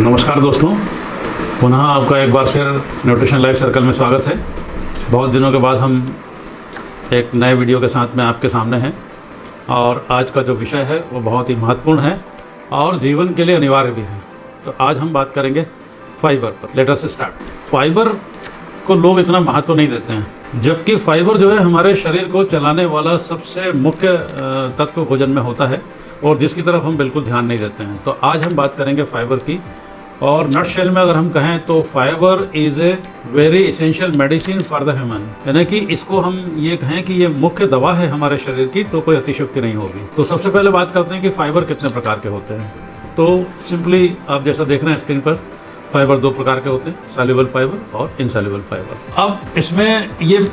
नमस्कार दोस्तों, पुनः आपका एक बार फिर न्यूट्रिशन लाइफ सर्कल में स्वागत है। बहुत दिनों के बाद हम एक नए वीडियो के साथ में आपके सामने हैं और आज का जो विषय है वो बहुत ही महत्वपूर्ण है और जीवन के लिए अनिवार्य भी है। तो आज हम बात करेंगे फाइबर पर। Let us start. फाइबर को लोग इतना महत्व नहीं देते हैं, जबकि फाइबर जो है हमारे शरीर को चलाने वाला सबसे मुख्य तत्व भोजन में होता है और जिसकी तरफ हम बिल्कुल ध्यान नहीं देते हैं। तो आज हम बात करेंगे फाइबर की, और नटशेल में अगर हम कहें तो fibre is a very essential medicine for the human, यानी कि इसको हम ये कहें कि ये मुख्य दवा है हमारे शरीर की, तो कोई अतिशयोक्ति नहीं होगी। तो सबसे पहले बात करते हैं कि फाइबर कितने प्रकार के होते हैं। तो सिंपली आप जैसा देख रहे हैं स्क्रीन पर, फाइबर दो प्रकार के होते हैं, सॉल्युबल फाइबर और इनसॉल्युबल फाइबर। अब इसमें ये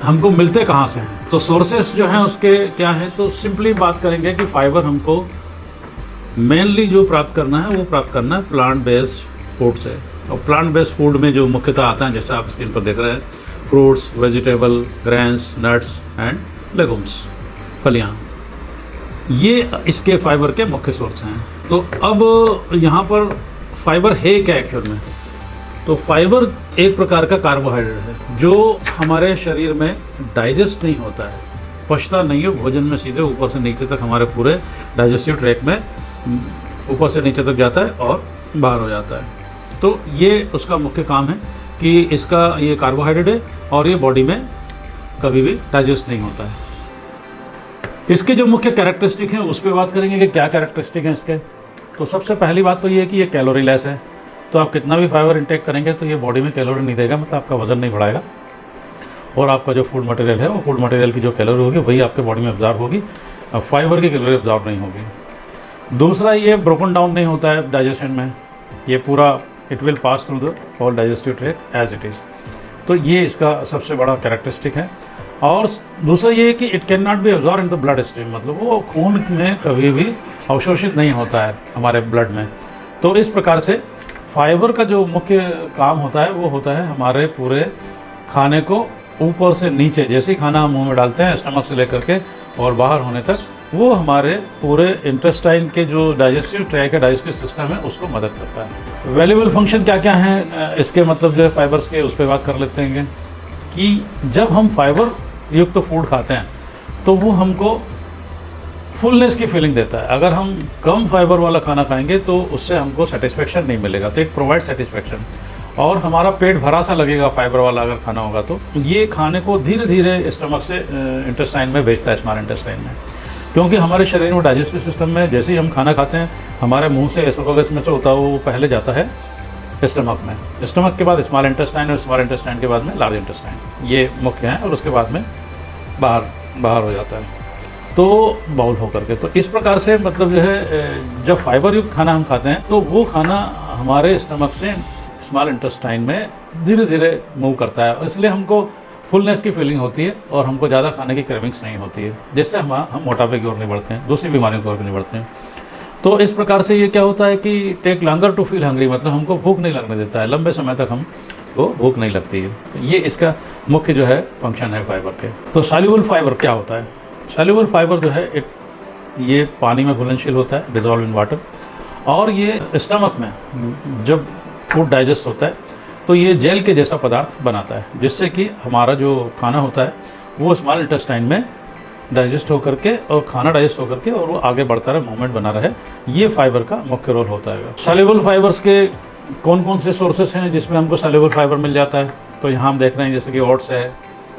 हमको मिलते कहाँ से हैं, तो सोर्सेस जो हैं उसके क्या हैं। तो सिंपली बात करेंगे कि फाइबर हमको मेनली जो प्राप्त करना है वो प्राप्त करना है प्लांट बेस्ड फूड से। और प्लांट बेस्ड फूड में जो मुख्यतः आता है, जैसे आप स्क्रीन पर देख रहे हैं, fruits, vegetable, grains, nuts and legumes, फलियाँ, ये इसके फाइबर के मुख्य सोर्स हैं। तो अब यहाँ पर फाइबर है क्या एक्चुअल में, तो फाइबर एक प्रकार का कार्बोहाइड्रेट है जो हमारे शरीर में डाइजेस्ट नहीं होता है, पचता नहीं है भोजन में, सीधे ऊपर से नीचे तक हमारे पूरे डाइजेस्टिव ट्रैक्ट में ऊपर से नीचे तक जाता है और बाहर हो जाता है। तो ये उसका मुख्य काम है कि इसका ये कार्बोहाइड्रेट है और ये बॉडी में कभी भी डाइजेस्ट नहीं होता है। इसके जो मुख्य कैरेक्टरिस्टिक हैं उस पर बात करेंगे कि क्या कैरेक्टरिस्टिक हैं इसके। तो सबसे पहली बात तो ये है कि ये कैलोरी लेस है। तो आप कितना भी फाइबर इंटेक करेंगे तो ये बॉडी में कैलोरी नहीं देगा, मतलब आपका वजन नहीं बढ़ाएगा, और आपका जो फूड मटेरियल है वो फूड मटेरियल की जो कैलोरी होगी वही आपके बॉडी में ऑब्जॉर्ब होगी, अब फाइबर की कैलोरी ऑब्जॉर्ब नहीं होगी। दूसरा, ये ब्रोकन डाउन नहीं होता है डाइजेशन में, ये पूरा it will pass through the whole digestive tract as it is. तो ये इसका सबसे बड़ा कैरेक्टरिस्टिक है। और दूसरा ये है कि it can not be absorb in the blood stream, मतलब वो खून में कभी भी अवशोषित नहीं होता है हमारे ब्लड में। तो इस प्रकार से फाइबर का जो मुख्य काम होता है वो होता है हमारे पूरे खाने को ऊपर से नीचे, जैसे ही खाना हम मुंह में डालते हैं स्टमक से लेकर के और बाहर होने तक, वो हमारे पूरे इंटेस्टाइन के जो डाइजेस्टिव ट्रैक है, डाइजेस्टिव सिस्टम है, उसको मदद करता है। वैल्यूएबल फंक्शन क्या क्या हैं इसके, मतलब जो है फाइबर्स के, उस पर बात कर लेते हैं कि जब हम फाइबर युक्त फूड खाते हैं तो वो हमको फुलनेस की फीलिंग देता है। अगर हम कम फाइबर वाला खाना खाएंगे तो उससे हमको सेटिस्फेक्शन नहीं मिलेगा, तो इट प्रोवाइड सेटिस्फेक्शन, और हमारा पेट भरा सा लगेगा फाइबर वाला अगर खाना होगा। तो ये खाने को धीरे धीरे स्टमक से इंटेस्टाइन में भेजता है, स्मॉल इंटेस्टाइन में, क्योंकि हमारे शरीर में डाइजेस्टिव सिस्टम में जैसे ही हम खाना खाते हैं हमारे मुंह से एसोफेगस में से होता है वो पहले जाता है स्टमक में, स्टमक के बाद स्मॉल इंटेस्टाइन और स्मॉल इंटेस्टाइन के बाद में लार्ज इंटेस्टाइन, ये मुख्य हैं, और उसके बाद में बाहर हो जाता है तो बाउल होकर के। तो इस प्रकार से मतलब जो है जब फाइबर युक्त खाना हम खाते हैं तो वो खाना हमारे स्टमक से स्मॉल इंटेस्टाइन में धीरे धीरे मूव करता है, इसलिए हमको फुलनेस की फीलिंग होती है और हमको ज़्यादा खाने की क्रेविंग्स नहीं होती है, जिससे हम मोटापे की ओर नहीं बढ़ते हैं, दूसरी बीमारियों की ओर नहीं बढ़ते हैं। तो इस प्रकार से ये क्या होता है कि take longer to feel hungry, मतलब हमको भूख नहीं लगने देता है, लंबे समय तक हमको भूख नहीं लगती है। तो ये इसका मुख्य जो है फंक्शन है फाइबर के। तो सॉल्युबल फाइबर क्या होता है, सॉल्युबल फाइबर जो है ये पानी में घुलनशील होता है, डिजॉल्व इन वाटर, और ये स्टमक में जब फूड डाइजेस्ट होता है तो ये जेल के जैसा पदार्थ बनाता है, जिससे कि हमारा जो खाना होता है वो स्मॉल इंटेस्टाइन में डाइजेस्ट होकर के और खाना डाइजेस्ट होकर के और वो आगे बढ़ता रहे, मूवमेंट बना रहे, ये फाइबर का मुख्य रोल होता है। सॉल्युबल फाइबर्स के कौन कौन से सोर्सेस हैं जिसमें हमको सॉल्युबल फाइबर मिल जाता है, तो यहाँ हम देख रहे हैं जैसे कि ओट्स है,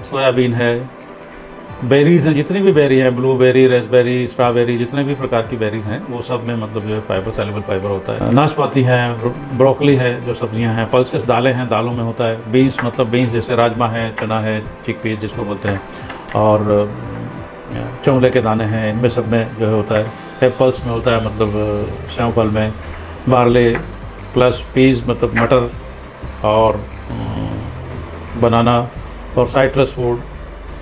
सोयाबीन है, बेरीज हैं, जितनी भी बेरी हैं, ब्लूबेरी, रेसबेरी, स्ट्रॉबेरी, जितने भी प्रकार की बेरीज हैं वो सब में मतलब जो है फाइबर, सॉल्युबल फाइबर होता है। नाशपाती है, ब्रोकली है, जो सब्जियां हैं, पल्सेस दालें हैं, दालों में होता है, बीन्स मतलब बीन्स जैसे राजमा है, चना है, चिकपीस जिसको बोलते हैं, और चौले के दाने हैं, इनमें सब में जो है होता है। एप्पल्स में होता है, मतलब सेव फल में, बार्ले प्लस पीस मतलब मटर, और बनाना, और साइट्रस फूड,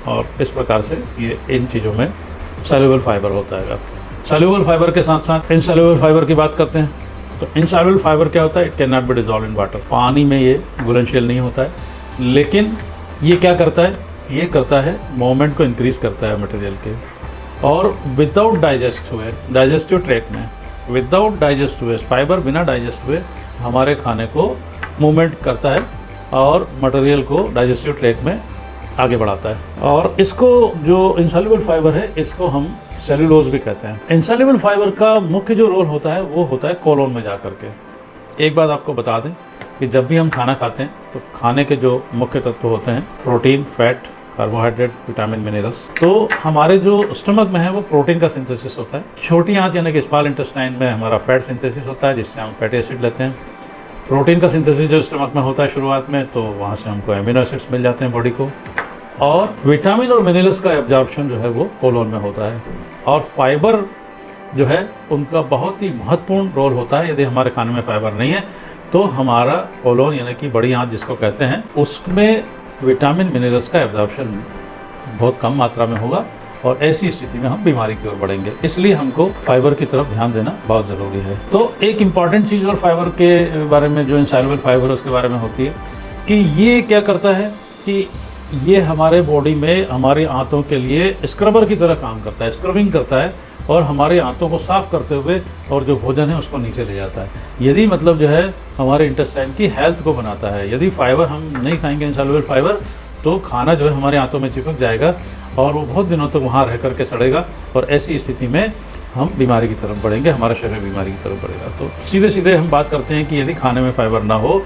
और इस प्रकार से ये इन चीज़ों में सॉल्युबल फाइबर होता है। सॉल्युबल फाइबर के साथ साथ इनसॉल्युबल फाइबर की बात करते हैं। तो इनसॉल्युबल फाइबर क्या होता है, it can not be dissolve in water, पानी में ये घुलनशील नहीं होता है, लेकिन ये क्या करता है, ये करता है मूवमेंट को इंक्रीज करता है मटेरियल के, और विदाउट डाइजेस्ट हुए डाइजेस्टिव ट्रैक्ट में, विदाउट डाइजेस्ट हुए फाइबर बिना डाइजेस्ट हुए हमारे खाने को मूवमेंट करता है और मटेरियल को डाइजेस्टिव ट्रैक्ट में आगे बढ़ाता है। और इसको जो इंसॉल्युबल फाइबर है इसको हम सेल्यूलोज भी कहते हैं। इंसॉल्युबल फाइबर का मुख्य जो रोल होता है वो होता है कोलोन में जा करके। एक बात आपको बता दें कि जब भी हम खाना खाते हैं तो खाने के जो मुख्य तत्व होते हैं protein, fat, carbohydrate, vitamin, minerals, तो हमारे जो स्टमक में है वो प्रोटीन का सिंथेसिस होता है। छोटी आंत यानी कि स्मॉल इंटेस्टाइन में हमारा फैट सिंथेसिस होता है जिससे हम फैटी एसिड लेते हैं। प्रोटीन का सिंथेसिस जो स्टमक में होता है शुरुआत में, तो वहाँ से हमको एमिनो एसिड्स मिल जाते हैं बॉडी को। और विटामिन और मिनरल्स का एब्जॉर्प्शन जो है वो कोलोन में होता है। और फाइबर जो है उनका बहुत ही महत्वपूर्ण रोल होता है। यदि हमारे खाने में फाइबर नहीं है तो हमारा कोलोन यानी कि बड़ी आंत जिसको कहते हैं उसमें विटामिन मिनरल्स का एब्जॉर्प्शन बहुत कम मात्रा में होगा और ऐसी स्थिति में हम बीमारी की ओर बढ़ेंगे। इसलिए हमको फाइबर की तरफ ध्यान देना बहुत ज़रूरी है। तो एक इम्पॉर्टेंट चीज़ और फाइबर के बारे में जो इंसॉल्युबल फाइबर है उसके बारे में होती है कि ये क्या करता है कि ये हमारे बॉडी में हमारी आंतों के लिए स्क्रबर की तरह काम करता है, स्क्रबिंग करता है और हमारे आंतों को साफ करते हुए और जो भोजन है उसको नीचे ले जाता है। यदि मतलब जो है हमारे इंटेस्टाइन की हेल्थ को बनाता है। यदि फाइबर हम नहीं खाएंगे इंसॉल्युबल फाइबर तो खाना जो है हमारे आंतों में चिपक जाएगा और वो बहुत दिनों तक वहाँ रह करके सड़ेगा और ऐसी स्थिति में हम बीमारी की तरफ बढ़ेंगे, हमारा शरीर बीमारी की तरफ बढ़ेगा। तो सीधे सीधे हम बात करते हैं कि यदि खाने में फाइबर ना हो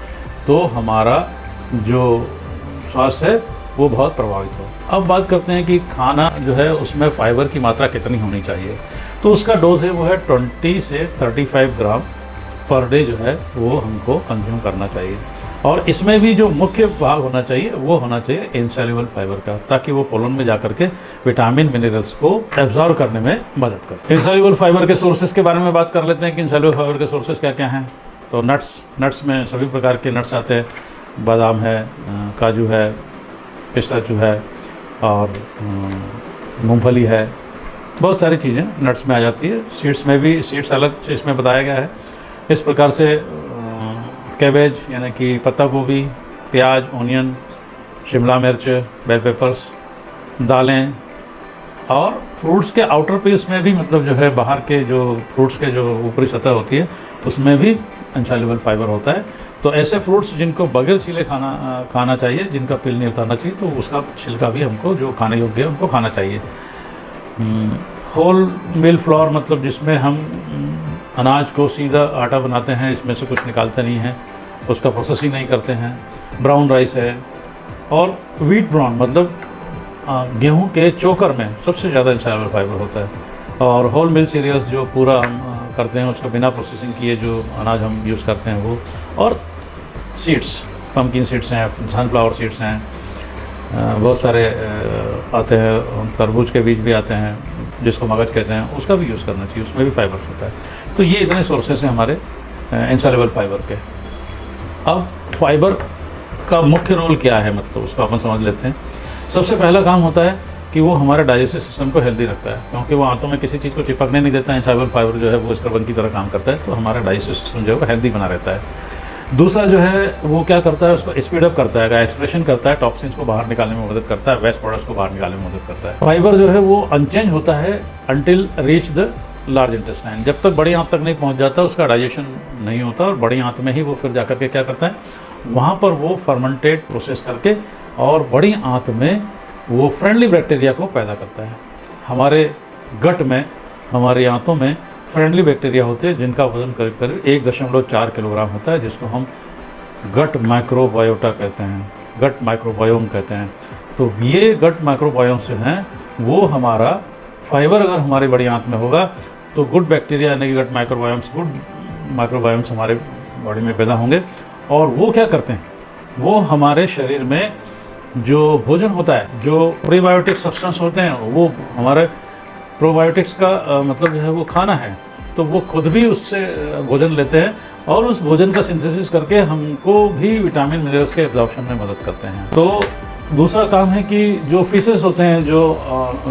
तो हमारा जो स्वास्थ्य है वो बहुत प्रभावित हो। अब बात करते हैं कि खाना जो है उसमें फाइबर की मात्रा कितनी होनी चाहिए। तो उसका डोज है वो है 20 से 35 ग्राम पर डे जो है वो हमको कंज्यूम करना चाहिए। और इसमें भी जो मुख्य भाग होना चाहिए वो होना चाहिए इंसॉल्युबल फाइबर का, ताकि वो कोलोन में जा करके विटामिन मिनरल्स को एब्जॉर्ब करने में मदद करे। इंसॉल्युबल फाइबर के सोर्सेज के बारे में बात कर लेते हैं कि इंसॉल्युबल फाइबर के सोर्सेज क्या क्या हैं। तो नट्स में सभी प्रकार के नट्स आते हैं, बादाम है, काजू है, पिस्ताचू है और मूंगफली है, बहुत सारी चीज़ें नट्स में आ जाती है। सीड्स में भी, सीड्स अलग से इसमें बताया गया है। इस प्रकार से कैबेज यानी कि पत्ता गोभी, प्याज, ओनियन, शिमला मिर्च, बेल पेपर्स, दालें और फ्रूट्स के आउटर पीस में भी मतलब जो है बाहर के जो फ्रूट्स के जो ऊपरी सतह होती है उसमें भी इंसॉल्युबल फाइबर होता है। तो ऐसे फ्रूट्स जिनको बगैर छीले खाना चाहिए, जिनका पिल नहीं उतारना चाहिए, तो उसका छिलका भी हमको जो खाने योग्य है उनको खाना चाहिए। होल मिल फ्लोर मतलब जिसमें हम अनाज को सीधा आटा बनाते हैं, इसमें से कुछ निकालते नहीं हैं, उसका प्रोसेसिंग नहीं करते हैं। ब्राउन राइस है और व्हीट ब्राउन मतलब गेहूं के चोकर में सबसे ज़्यादा इंसॉल्युबल फाइबर होता है। और होल मिल सीरियल्स जो पूरा हम करते हैं उसका बिना प्रोसेसिंग किए जो अनाज हम यूज़ करते हैं वो, और सीड्स, पम्पकिन सीड्स हैं, सनफ्लावर सीड्स हैं, बहुत सारे आते हैं, तरबूज के बीज भी आते हैं जिसको मगज कहते हैं, उसका भी यूज़ करना चाहिए, उसमें भी फाइबर्स होता है। तो ये इतने सोर्सेस हैं हमारे इंसॉल्युबल फाइबर के। अब फाइबर का मुख्य रोल क्या है, मतलब उसको अपन समझ लेते हैं। सबसे पहला काम होता है कि वो हमारे डाइजेस्टिव सिस्टम को हेल्दी रखता है, क्योंकि वो आंतों में किसी चीज़ को चिपकने नहीं देता है। इंसॉल्युबल फाइबर जो है वो स्क्रबर की तरह काम करता है, तो हमारा डाइजेस्टिव सिस्टम जो है हेल्दी बना रहता है। दूसरा जो है वो क्या करता है, उसको स्पीड अप करता है, एक्सप्रेशन करता है, टॉक्सिन्स को बाहर निकालने में मदद करता है, वेस्ट प्रोडक्ट्स को बाहर निकालने में मदद करता है। फाइबर जो है वो अनचेंज होता है until reach the large intestine. जब तक बड़ी आंत तक नहीं पहुंच जाता उसका डाइजेशन नहीं होता और बड़ी आंत में ही वो फिर जाकर के क्या करता है, वहाँ पर वो फर्मेंटेड प्रोसेस करके और बड़ी आंत में वो फ्रेंडली बैक्टीरिया को पैदा करता है। हमारे गट में, हमारी आंतों में फ्रेंडली बैक्टीरिया होते हैं जिनका वजन करीब करीब 1.4 किलोग्राम होता है, जिसको हम गट माइक्रोबायोटा कहते हैं, गट माइक्रोबायोम कहते हैं। तो ये गट माइक्रोबायोम्स जो हैं वो हमारा फाइबर अगर हमारी बड़ी आंत में होगा तो गुड बैक्टीरिया यानी कि गट माइक्रोबायोम्स, गुड माइक्रोबायोम्स हमारे बॉडी में पैदा होंगे। और वो क्या करते हैं, वो हमारे शरीर में जो भोजन होता है, जो प्रीबायोटिक सब्सटेंस होते हैं, वो हमारे प्रोबायोटिक्स का मतलब जो है वो खाना है, तो वो खुद भी उससे भोजन लेते हैं और उस भोजन का सिंथेसिस करके हमको भी विटामिन मिनरल्स के एब्जॉर्प्शन में मदद करते हैं। तो दूसरा काम है कि जो फीसेस होते हैं, जो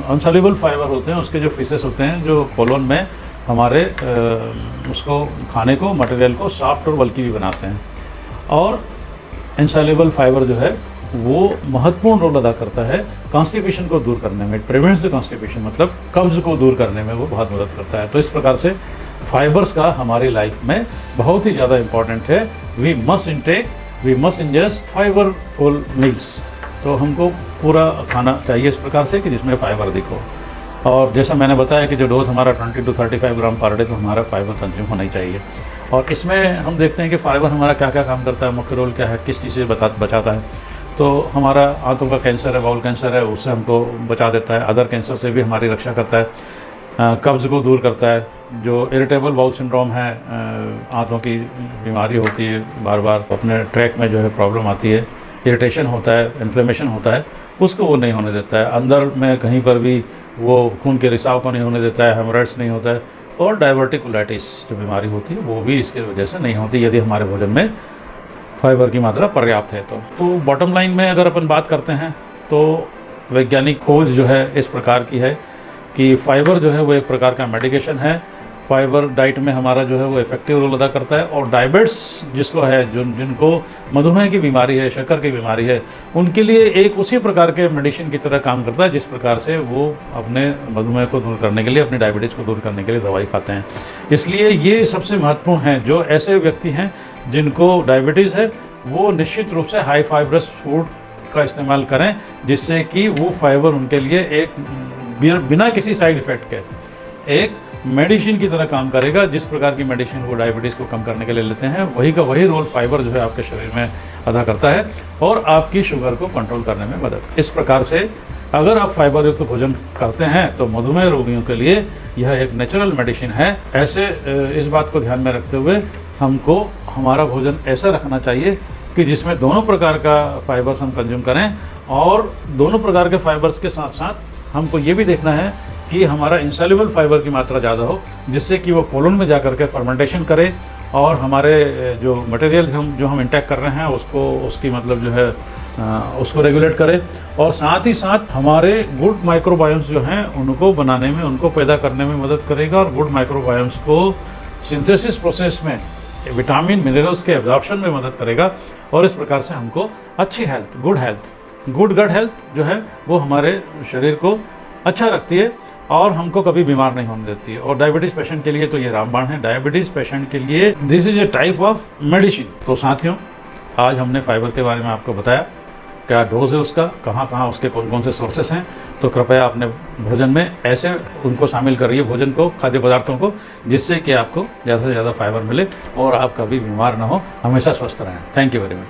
अनसॉल्युबल फाइबर होते हैं, उसके जो फीसेस होते हैं जो कोलोन में हमारे उसको खाने को, मटेरियल को सॉफ्ट और बल्कि भी बनाते हैं। और इनसॉल्युबल फाइबर जो है वो महत्वपूर्ण रोल अदा करता है कॉन्स्टिपेशन को दूर करने में। इट प्रिवेंट्स द कॉन्स्टिपेशन, मतलब कब्ज को दूर करने में वो बहुत मदद करता है। तो इस प्रकार से फाइबर्स का हमारी लाइफ में बहुत ही ज़्यादा इम्पॉर्टेंट है। We must ingest fibreful meals. तो हमको पूरा खाना चाहिए इस प्रकार से कि जिसमें फाइबर दिखो। और जैसा मैंने बताया कि जो डोज हमारा 20 to 35 ग्राम पर डे तो हमारा फाइबर कंज्यूम होना ही चाहिए। और इसमें हम देखते हैं कि फाइबर हमारा क्या क्या काम करता है, मुख्य रोल क्या है, किस चीज़ से बचाता है। तो हमारा आंतों का कैंसर है, बाउल कैंसर है, उससे हमको बचा देता है। अदर कैंसर से भी हमारी रक्षा करता है। कब्ज़ को दूर करता है। जो इरिटेबल बाउल सिंड्रोम है, आंतों की बीमारी होती है, बार बार अपने ट्रैक में जो है प्रॉब्लम आती है, इरिटेशन होता है, इन्फ्लेमेशन होता है, उसको वो नहीं होने देता है। अंदर में कहीं पर भी वो खून के रिसाव को नहीं होने देता है, हेमोरेड्स नहीं होता है। और डायवर्टिकुलाइटिस जो बीमारी होती है वो भी इसके वजह से नहीं होती यदि हमारे भोजन में फाइबर की मात्रा पर्याप्त है। तो बॉटम लाइन में अगर अपन बात करते हैं तो वैज्ञानिक खोज जो है इस प्रकार की है कि फाइबर जो है वो एक प्रकार का मेडिकेशन है। फाइबर डाइट में हमारा जो है वो इफेक्टिव रोल अदा करता है। और डायबिट्स जिसको है, जिनको मधुमेह की बीमारी है, शक्कर की बीमारी है, उनके लिए एक उसी प्रकार के मेडिसिन की तरह काम करता है जिस प्रकार से वो अपने मधुमेह को दूर करने के लिए, अपनी डायबिटीज़ को दूर करने के लिए दवाई खाते हैं। इसलिए ये सबसे महत्वपूर्ण है। जो ऐसे व्यक्ति हैं जिनको डायबिटीज़ है वो निश्चित रूप से हाई फाइबरस फूड का इस्तेमाल करें, जिससे कि वो फाइबर उनके लिए एक बिना किसी साइड इफ़ेक्ट के एक मेडिसिन की तरह काम करेगा। जिस प्रकार की मेडिसिन वो डायबिटीज़ को कम करने के लिए लेते हैं, वही का वही रोल फाइबर जो है आपके शरीर में अदा करता है और आपकी शुगर को कंट्रोल करने में मदद। इस प्रकार से अगर आप फाइबर युक्त भोजन करते हैं तो मधुमेह रोगियों के लिए यह एक नेचुरल मेडिसिन है। ऐसे इस बात को ध्यान में रखते हुए हमको हमारा भोजन ऐसा रखना चाहिए कि जिसमें दोनों प्रकार का फाइबर्स हम कंज्यूम करें। और दोनों प्रकार के फाइबर्स के साथ साथ हमको ये भी देखना है कि हमारा इंसॉल्युबल फाइबर की मात्रा ज़्यादा हो, जिससे कि वो कोलन में जाकर के फर्मेंटेशन करे और हमारे जो मटेरियल जो हम इंटेक कर रहे हैं उसकी मतलब जो है उसको रेगुलेट करे। और साथ ही साथ हमारे गुड माइक्रोबायोम्स जो हैं उनको बनाने में, उनको पैदा करने में मदद करेगा। और गुड माइक्रोबायोम्स को सिंथेसिस प्रोसेस में विटामिन मिनरल्स के एब्जॉर्प्शन में मदद करेगा। और इस प्रकार से हमको अच्छी हेल्थ, गुड गट हेल्थ जो है वो हमारे शरीर को अच्छा रखती है और हमको कभी बीमार नहीं होने देती है। और डायबिटीज़ पेशेंट के लिए तो ये रामबाण है। डायबिटीज़ पेशेंट के लिए this is a type of medicine. तो साथियों, आज हमने फाइबर के बारे में आपको बताया, क्या डोज है उसका, कहाँ कहाँ उसके कौन कौन से सोर्सेस हैं। तो कृपया अपने भोजन में ऐसे उनको शामिल करिए, भोजन को, खाद्य पदार्थों को, जिससे कि आपको ज़्यादा से ज़्यादा फाइबर मिले और आप कभी बीमार ना हो, हमेशा स्वस्थ रहें। Thank you very much.